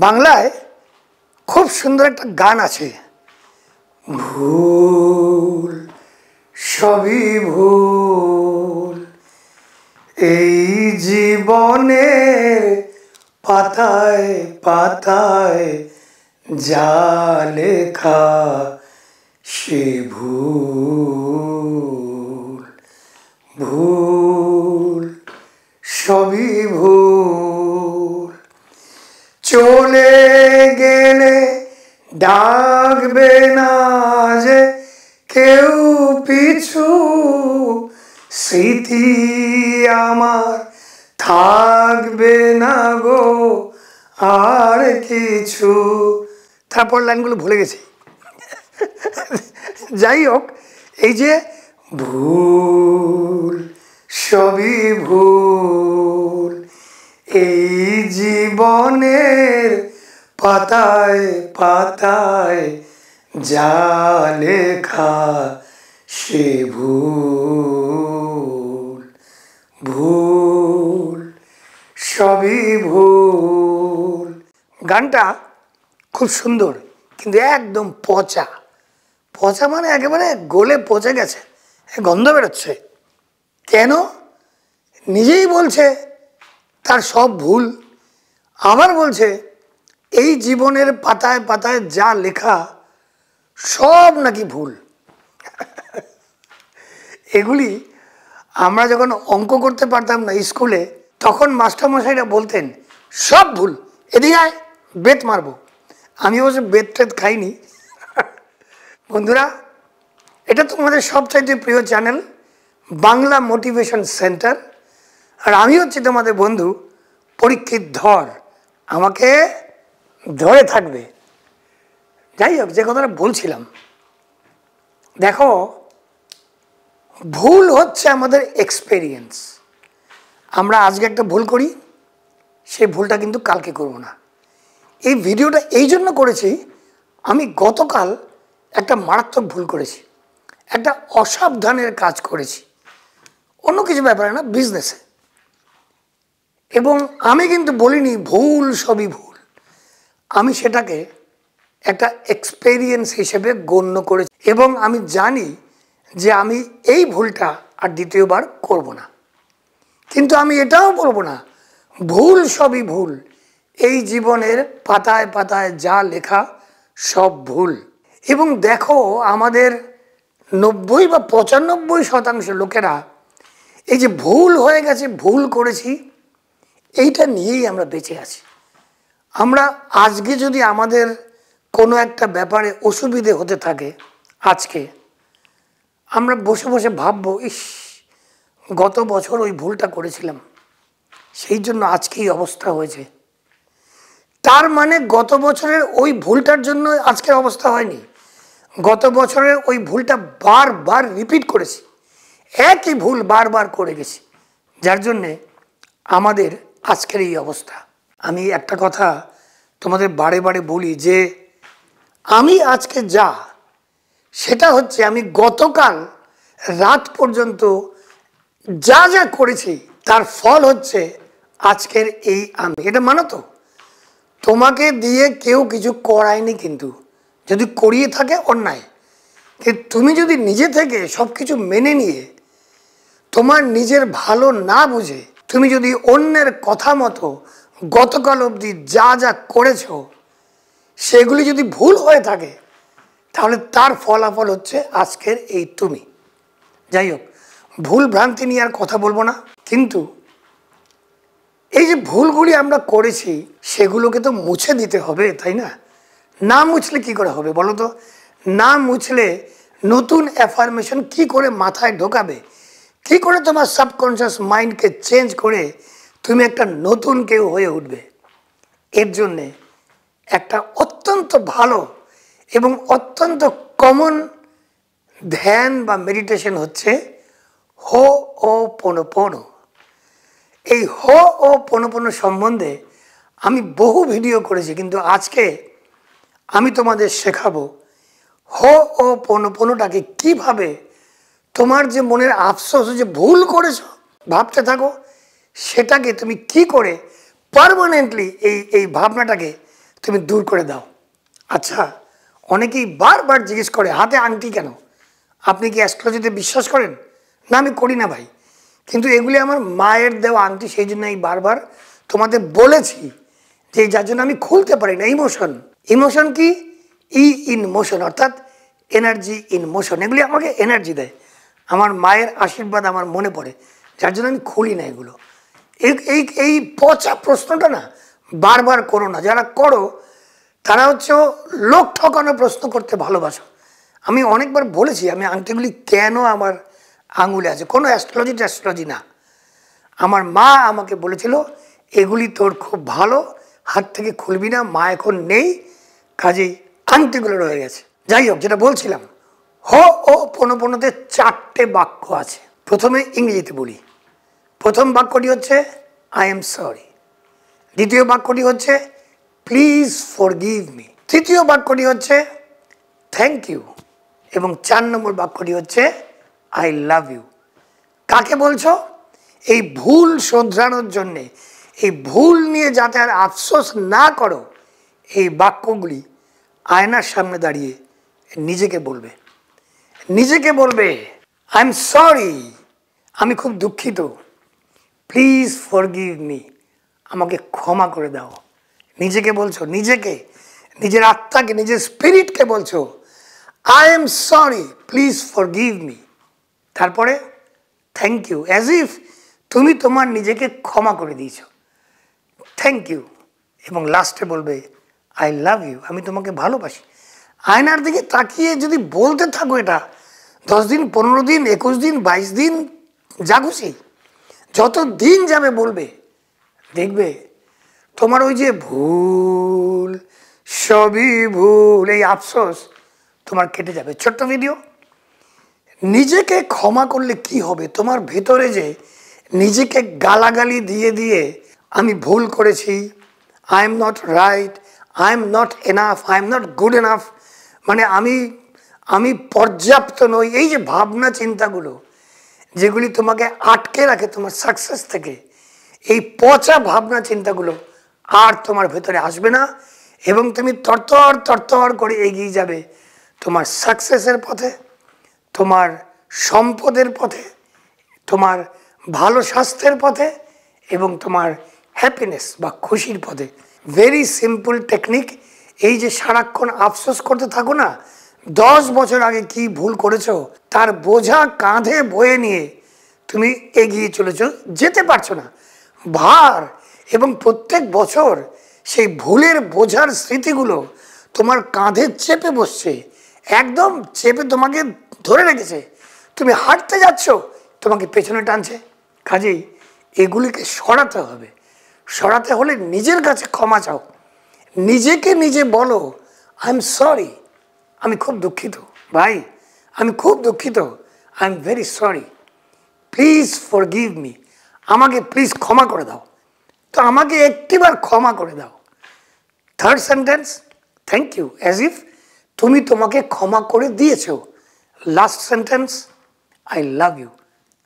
বাংলায় খুব সুন্দর একটা গান আছে, ভুল সবই ভুল, এই জীবনের পাতায় পাতায় যা লেখা সে ভুল, ভুল সবই ভুল। চলে গেলে ডাকবে না যে কেউ পিছু, স্মৃতি আমার থাকবে না গো আর কিছু। তারপর লাইনগুলো ভুলে গেছি। যাই হোক, এই যে ভুল সবই ভুল, এই জীবনের পাতায় পাতায় যা লেখা সে ভুল, ভুল সবই ভুল। গানটা খুব সুন্দর, কিন্তু একদম পচা। পচা মানে একেবারে গলে পচে গেছে, গন্ধ বেরোচ্ছে। কেন? নিজেই বলছে তার সব ভুল, আবার বলছে এই জীবনের পাতায় পাতায় যা লেখা সব নাকি ভুল। এগুলি আমরা যখন অঙ্ক করতে পারতাম না স্কুলে, তখন মাস্টারমশাইরা বলতেন সব ভুল, এদিকে আয় বেত মারবো। আমি অবশ্য বেত টেত খাইনি। বন্ধুরা, এটা তোমাদের সবচাইতে প্রিয় চ্যানেল বাংলা মোটিভেশন সেন্টার, আর আমি হচ্ছি তোমাদের বন্ধু পরীক্ষিত ধর। আমাকে ধরে থাকবে। যাই হোক, যে কথাটা বলছিলাম, দেখো, ভুল হচ্ছে আমাদের এক্সপেরিয়েন্স। আমরা আজকে একটা ভুল করি, সেই ভুলটা কিন্তু কালকে করব না। এই ভিডিওটা এই জন্য করেছি, আমি গতকাল একটা মারাত্মক ভুল করেছি, একটা অসাবধানের কাজ করেছি, অন্য কিছু ব্যাপারে না, বিজনেসে। এবং আমি কিন্তু বলিনি ভুল সবই ভুল, আমি সেটাকে একটা এক্সপেরিয়েন্স হিসেবে গণ্য করেছি, এবং আমি জানি যে আমি এই ভুলটা আর দ্বিতীয়বার করব না। কিন্তু আমি এটাও বলবো না ভুল সবই ভুল, এই জীবনের পাতায় পাতায় যা লেখা সব ভুল। এবং দেখো, আমাদের 90 বা 95% লোকেরা এই যে ভুল হয়ে গেছে, ভুল করেছি, এইটা নিয়েই আমরা বেঁচে আছি। আমরা আজকে যদি আমাদের কোনো একটা ব্যাপারে অসুবিধে হতে থাকে, আজকে আমরা বসে বসে ভাববো, ইস গত বছর ওই ভুলটা করেছিলাম, সেই জন্য আজকে এই অবস্থা হয়েছে। তার মানে গত বছরের ওই ভুলটার জন্য আজকের অবস্থা হয়নি, গত বছরের ওই ভুলটা বারবার রিপিট করেছি, একই ভুল বারবার করে গেছি, যার জন্যে আমাদের আজকের এই অবস্থা। আমি একটা কথা তোমাদের বারে বারে বলি যে আমি আজকে যা, সেটা হচ্ছে আমি গতকাল রাত পর্যন্ত যা যা করেছি তার ফল হচ্ছে আজকের এই আমি। এটা মানো তো, তোমাকে দিয়ে কেউ কিছু করায়নি, কিন্তু যদি করিয়ে থাকে অন্যায়। কিন্তু তুমি যদি নিজে থেকে সব কিছু মেনে নিয়ে, তোমার নিজের ভালো না বুঝে তুমি যদি অন্যের কথা মতো গতকাল অবধি যা যা করেছো সেগুলি যদি ভুল হয়ে থাকে, তাহলে তার ফলাফল হচ্ছে আজকের এই তুমি। যাই হোক, ভুল ভ্রান্তি নিয়ে আর কথা বলবো না। কিন্তু এই যে ভুলগুলি আমরা করেছি, সেগুলোকে তো মুছে দিতে হবে, তাই না? না মুছলে কি করে হবে বলো তো? না মুছলে নতুন অ্যাফার্মেশন কি করে মাথায় ঢোকাবে? কি করে তোমার সাবকনশিয়াস মাইন্ডকে চেঞ্জ করে তুমি একটা নতুন কেউ হয়ে উঠবে? এর জন্যে একটা অত্যন্ত ভালো এবং অত্যন্ত কমন ধ্যান বা মেডিটেশন হচ্ছে হো'ওপনোপনো। এই হো'ওপনোপনো সম্বন্ধে আমি বহু ভিডিও করেছি, কিন্তু আজকে আমি তোমাদের শেখাবো হো'ওপনোপনোটাকে কিভাবে তোমার যে মনের আফসোস যে ভুল করেছো ভাবতে থাকো, সেটাকে তুমি কি করে পার্মানেন্টলি এই ভাবনাটাকে তুমি দূর করে দাও। আচ্ছা, অনেকেই বারবার জিজ্ঞেস করে হাতে আংটি কেন? আপনি কি অ্যাস্ট্রোলজিতে বিশ্বাস করেন? না, আমি করি না ভাই, কিন্তু এগুলি আমার মায়ের দেওয়া আংটি, সেই জন্য এই বারবার তোমাদের বলেছি যে যার জন্য আমি খুলতে পারি না। ইমোশন কি? ইন মোশন, অর্থাৎ এনার্জি ইন মোশন। এগুলি আমাকে এনার্জি দেয়, আমার মায়ের আশীর্বাদ আমার মনে পড়ে, যার জন্য আমি খুলি না এগুলো। এই পচা প্রশ্নটা না বারবার করো না। যারা করো তারা হচ্ছে লোক ঠকানো প্রশ্ন করতে ভালোবাসো। আমি অনেকবার বলেছি আমি আংটিগুলি কেন আমার আঙুলে আছে, কোনো অ্যাস্ট্রোলজি না। আমার মা আমাকে বলেছিল এগুলি তোর খুব ভালো, হাত থেকে খুলবি না, মা এখন নেই, কাজেই আংটিগুলো রয়ে গেছে। যাই হোক, যেটা বলছিলাম, হো'ওপনোপনোতে 4টে বাক্য আছে। প্রথমে ইংরেজিতে বলি। প্রথম বাক্যটি হচ্ছে আই এম সরি, দ্বিতীয় বাক্যটি হচ্ছে প্লিজ ফরগিভ মি, তৃতীয় বাক্যটি হচ্ছে থ্যাংক ইউ, এবং 4 নম্বর বাক্যটি হচ্ছে আই লাভ ইউ। কাকে বলছো? এই ভুল শোধরানোর জন্যে, এই ভুল নিয়ে যাতে আর আফসোস না করো, এই বাক্যগুলি আয়নার সামনে দাঁড়িয়ে নিজেকে বলবে আই এম সরি, আমি খুব দুঃখিত, প্লিজ ফরগিভ মি, আমাকে ক্ষমা করে দাও। নিজেকে বলছো, নিজের আত্মাকে, নিজের স্পিরিটকে বলছো I am sorry, please forgive me. তারপরে থ্যাংক ইউ, অ্যাজ ইফ তুমি তোমার নিজেকে ক্ষমা করে দিয়েছ, থ্যাংক ইউ। এবং লাস্টে বলবে আই লাভ ইউ, আমি তোমাকে ভালোবাসি। আয়নার দিকে তাকিয়ে যদি বলতে থাকো এটা 10 দিন, 15 দিন, 21 দিন, 22 দিন, যা খুশি, যত দিন যাবে বলবে, দেখবে তোমার ওই যে ভুল, সবই ভুল, এই আফসোস তোমার কেটে যাবে। ছোট্ট ভিডিও। নিজেকে ক্ষমা করলে কি হবে? তোমার ভেতরে যে নিজেকে গালাগালি দিয়ে দিয়ে আমি ভুল করেছি, I am not right, I am not enough, I am not good enough, মানে আমি পর্যাপ্ত নই, এই যে ভাবনা চিন্তাগুলো যেগুলি তোমাকে আটকে রাখে তোমার সাকসেস থেকে, এই পচা ভাবনা চিন্তাগুলো আর তোমার ভেতরে আসবে না, এবং তুমি তরতর করে এগিয়ে যাবে তোমার সাকসেসের পথে, তোমার সম্পদের পথে, তোমার ভালো স্বাস্থ্যের পথে, এবং তোমার হ্যাপিনেস বা খুশির পথে। Very simple technique. এই যে সারাক্ষণ আফসোস করতে থাকো না, 10 বছর আগে কি ভুল করেছো তার বোঝা কাঁধে বয়ে নিয়ে তুমি এগিয়ে যেতে পারছো না, ভার, এবং প্রত্যেক বছর সেই ভুলের বোঝার স্মৃতিগুলো তোমার কাঁধে চেপে বসছে, একদম চেপে তোমাকে ধরে রেখেছে। তুমি হাঁটতে যাচ্ছ, তোমাকে পেছনে টানছে। কাজেই এগুলিকে সরাতে হলে নিজের কাছে ক্ষমা চাও, নিজেকে নিজে বলো আই এম সরি, আমি খুব দুঃখিত ভাই, আমি খুব দুঃখিত, I am very sorry, please forgive me, আমাকে প্লিজ ক্ষমা করে দাও। তো আমাকে একটিবার ক্ষমা করে দাও। Third sentence thank you, as if তুমি তোমাকে ক্ষমা করে দিয়েছো। Last sentence I love you,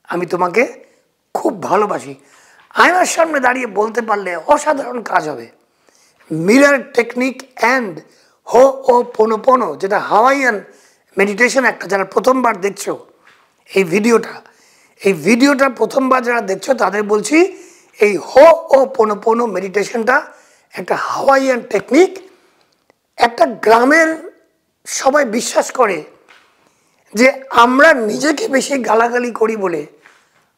আমি তোমাকে খুব ভালোবাসি। আয়নার সামনে দাঁড়িয়ে বলতে পারলে অসাধারণ কাজ হবে। মিরর টেকনিক অ্যান্ড হো'ওপনোপনো, যেটা হাওয়াইয়ান মেডিটেশন একটা, যারা প্রথমবার দেখছো এই ভিডিওটা প্রথমবার যারা দেখছো তাদের বলছি এই হো'ওপনোপনো মেডিটেশনটা একটা হাওয়াইয়ান টেকনিক। একটা গ্রামের সবাই বিশ্বাস করে যে আমরা নিজেকে বেশি গালাগালি করি বলে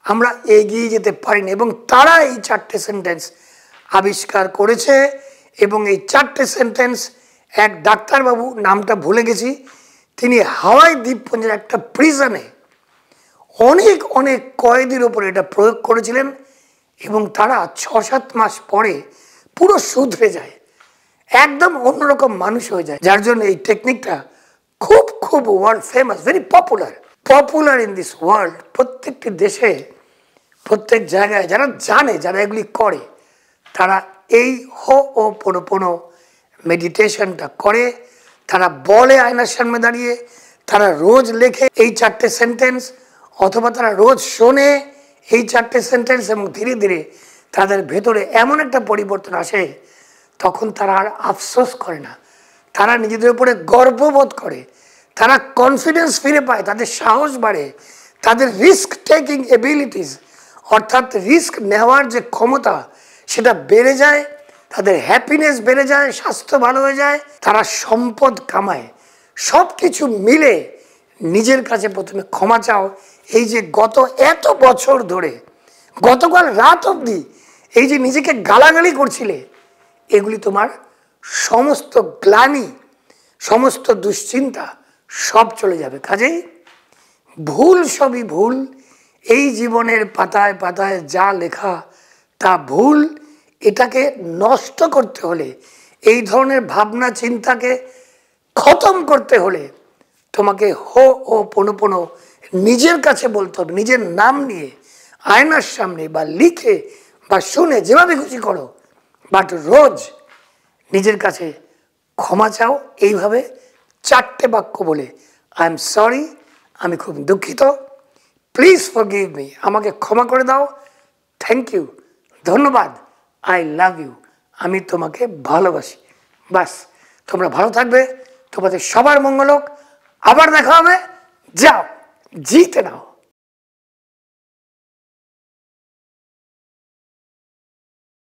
আমরা এগিয়ে যেতে পারি না, এবং তারা এই 4টে সেন্টেন্স আবিষ্কার করেছে। এবং এই 4টে সেন্টেন্স এক ডাক্তারবাবু, নামটা ভুলে গেছি, তিনি হাওয়াই দ্বীপপুঞ্জের একটা প্রিজনে অনেক কয়েদির ওপরে এটা প্রয়োগ করেছিলেন, এবং তারা 6-7 মাস পরে পুরো শুধরে যায়, একদম অন্যরকম মানুষ হয়ে যায়। যার জন্য এই টেকনিকটা খুব world famous, very popular in this world. প্রত্যেকটি দেশে, প্রত্যেক জায়গায় যারা এগুলি করে, তারা এই হো'ওপনোপনো মেডিটেশনটা করে, তারা বলে আয়নার সামনে দাঁড়িয়ে, তারা রোজ লেখে এই 4টে সেন্টেন্স, অথবা তারা রোজ শোনে এই 4টে সেন্টেন্স, এবং ধীরে ধীরে তাদের ভেতরে এমন একটা পরিবর্তন আসে, তখন তারা আর আফসোস করে না, তারা নিজেদের উপরে গর্ববোধ করে, তারা কনফিডেন্স ফিরে পায়, তাদের সাহস বাড়ে, তাদের রিস্ক টেকিং এবিলিটিস অর্থাৎ রিস্ক নেওয়ার যে ক্ষমতা সেটা বেড়ে যায়, তাদের হ্যাপিনেস বেড়ে যায়, স্বাস্থ্য ভালো হয়ে যায়, তারা সম্পদ কামায়। সব কিছু মিলে নিজের কাছে প্রথমে ক্ষমা চাও। এই যে গত এত বছর ধরে, গতকাল রাত অবধি এই যে নিজেকে গালাগালি করছিলে, এগুলি তোমার সমস্ত গ্লানি, সমস্ত দুশ্চিন্তা সব চলে যাবে। কাজেই ভুল সবই ভুল, এই জীবনের পাতায় পাতায় যা লেখা তা ভুল। এটাকে নষ্ট করতে হলে, এই ধরনের ভাবনা চিন্তাকে খতম করতে হলে তোমাকে হো ও পোনো পোনো নিজের কাছে বলতে হবে, নিজের নাম নিয়ে আয়নার সামনে বা লিখে বা শুনে, যেভাবে খুশি করো, বাট রোজ নিজের কাছে ক্ষমা চাও এইভাবে 4টে বাক্য বলে, আই এম সরি, আমি খুব দুঃখিত, প্লিজ ফরগিভ মি, আমাকে ক্ষমা করে দাও, থ্যাংক ইউ, ধন্যবাদ, আই লাভ ইউ, আমি তোমাকে ভালোবাসি। বাস, তোমরা ভালো থাকবে, তোমাদের সবার মঙ্গল হোক। আবার দেখা হবে, যাও জিতে নাও।